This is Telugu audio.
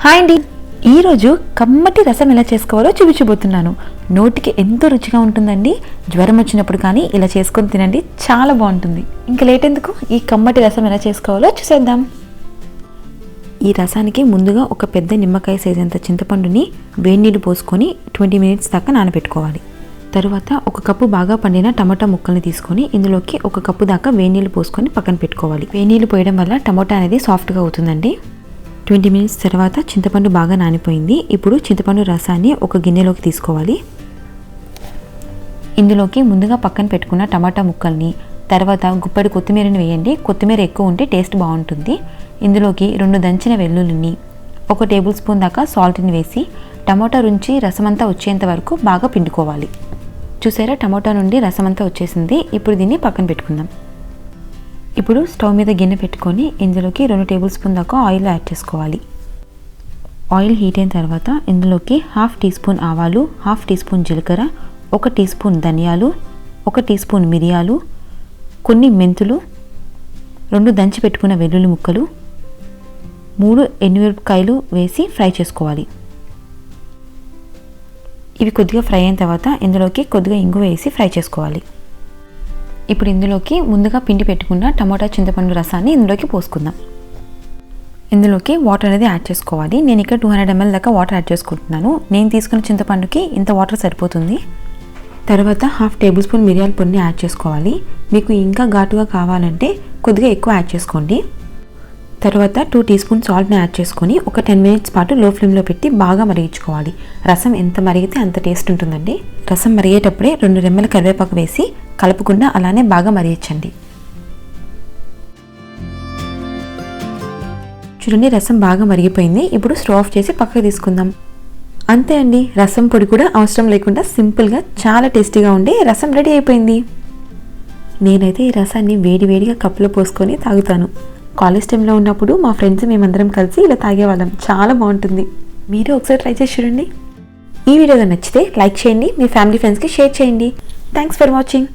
హాయ్ అండి, ఈరోజు కమ్మటి రసం ఎలా చేసుకోవాలో చూపించబోతున్నాను. నోటికి ఎంతో రుచిగా ఉంటుందండి. జ్వరం వచ్చినప్పుడు కానీ ఇలా చేసుకొని తినండి, చాలా బాగుంటుంది. ఇంకా లేట్ ఎందుకు, ఈ కమ్మటి రసం ఎలా చేసుకోవాలో చూసేద్దాం. ఈ రసానికి ముందుగా ఒక పెద్ద నిమ్మకాయ సైజంత చింతపండుని వేడి నీళ్ళు పోసుకొని 20 మినిట్స్ దాకా నానబెట్టుకోవాలి. తరువాత ఒక కప్పు బాగా పండిన టమాటా ముక్కల్ని తీసుకొని ఇందులోకి ఒక కప్పు దాకా వేడి నీళ్ళు పోసుకొని పక్కన పెట్టుకోవాలి. వేడి నీళ్ళు పోయడం వల్ల టమాటా అనేది సాఫ్ట్గా అవుతుందండి. 20 మినిట్స్ తర్వాత చింతపండు బాగా నానిపోయింది. ఇప్పుడు చింతపండు రసాన్ని ఒక గిన్నెలోకి తీసుకోవాలి. ఇందులోకి ముందుగా పక్కన పెట్టుకున్న టమాటా ముక్కల్ని, తర్వాత గుప్పెడు కొత్తిమీరని వేయండి. కొత్తిమీర ఎక్కువ ఉంటే టేస్ట్ బాగుంటుంది. ఇందులోకి 2 దంచిన వెల్లుల్లిని, 1 టేబుల్ స్పూన్ దాకా సాల్ట్ని వేసి టమాటా నుంచి రసమంతా వచ్చేంత వరకు బాగా పిండుకోవాలి. చూసారా, టమాటా నుండి రసమంతా వచ్చేసింది. ఇప్పుడు దీన్ని పక్కన పెట్టుకుందాం. ఇప్పుడు స్టవ్ మీద గిన్నె పెట్టుకొని ఇందులోకి 2 టేబుల్ స్పూన్ దాకా ఆయిల్ యాడ్ చేసుకోవాలి. ఆయిల్ హీట్ అయిన తర్వాత ఇందులోకి 1/2 టీ స్పూన్ ఆవాలు, 1/2 టీ స్పూన్ జీలకర్ర, 1 టీ స్పూన్ ధనియాలు, 1 టీ స్పూన్ మిరియాలు, కొన్ని మెంతులు, 2 దంచి పెట్టుకున్న వెల్లుల్లి ముక్కలు, 3 ఎండుమిరపకాయలు వేసి ఫ్రై చేసుకోవాలి. ఇవి కొద్దిగా ఫ్రై అయిన తర్వాత ఇందులోకి కొద్దిగా ఇంగువ వేసి ఫ్రై చేసుకోవాలి. ఇప్పుడు ఇందులోకి ముందుగా పిండి పెట్టుకున్న టమాటా చింతపండు రసాన్ని ఇందులోకి పోసుకుందాం. ఇందులోకి వాటర్ అనేది యాడ్ చేసుకోవాలి. నేను ఇక్కడ 200 ml దాకా వాటర్ యాడ్ చేసుకుంటున్నాను. నేను తీసుకున్న చింతపండుకి ఇంత వాటర్ సరిపోతుంది. తర్వాత 1/2 టేబుల్ స్పూన్ మిరియాల పొడిని యాడ్ చేసుకోవాలి. మీకు ఇంకా ఘాటుగా కావాలంటే కొద్దిగా ఎక్కువ యాడ్ చేసుకోండి. తర్వాత 2 టీ స్పూన్ సాల్ట్ని యాడ్ చేసుకొని ఒక 10 మినిట్స్ పాటు లో ఫ్లేమ్లో పెట్టి బాగా మరిగించుకోవాలి. రసం ఎంత మరిగితే అంత టేస్ట్ ఉంటుందండి. రసం మరిగేటప్పుడే 2 రెమ్మల కరివేపాకు వేసి కలపకుండా అలానే బాగా మరిగించండి. చూడండి, రసం బాగా మరిగిపోయింది. ఇప్పుడు స్టవ్ ఆఫ్ చేసి పక్కకు తీసుకుందాం. అంతే అండి, రసం పొడి కూడా అవసరం లేకుండా సింపుల్గా చాలా టేస్టీగా ఉండే రసం రెడీ అయిపోయింది. నేనైతే ఈ రసాన్ని వేడివేడిగా కప్పులో పోసుకొని తాగుతాను. కాలేజ్ టైంలో ఉన్నప్పుడు మా ఫ్రెండ్స్ మేమందరం కలిసి ఇలా తాగేవాళ్ళం. చాలా బాగుంటుంది. మీరు ఒకసారి ట్రై చేసి చూడండి. ఈ వీడియో నచ్చితే లైక్ చేయండి, మీ ఫ్యామిలీ ఫ్రెండ్స్కి షేర్ చేయండి. Thanks for watching.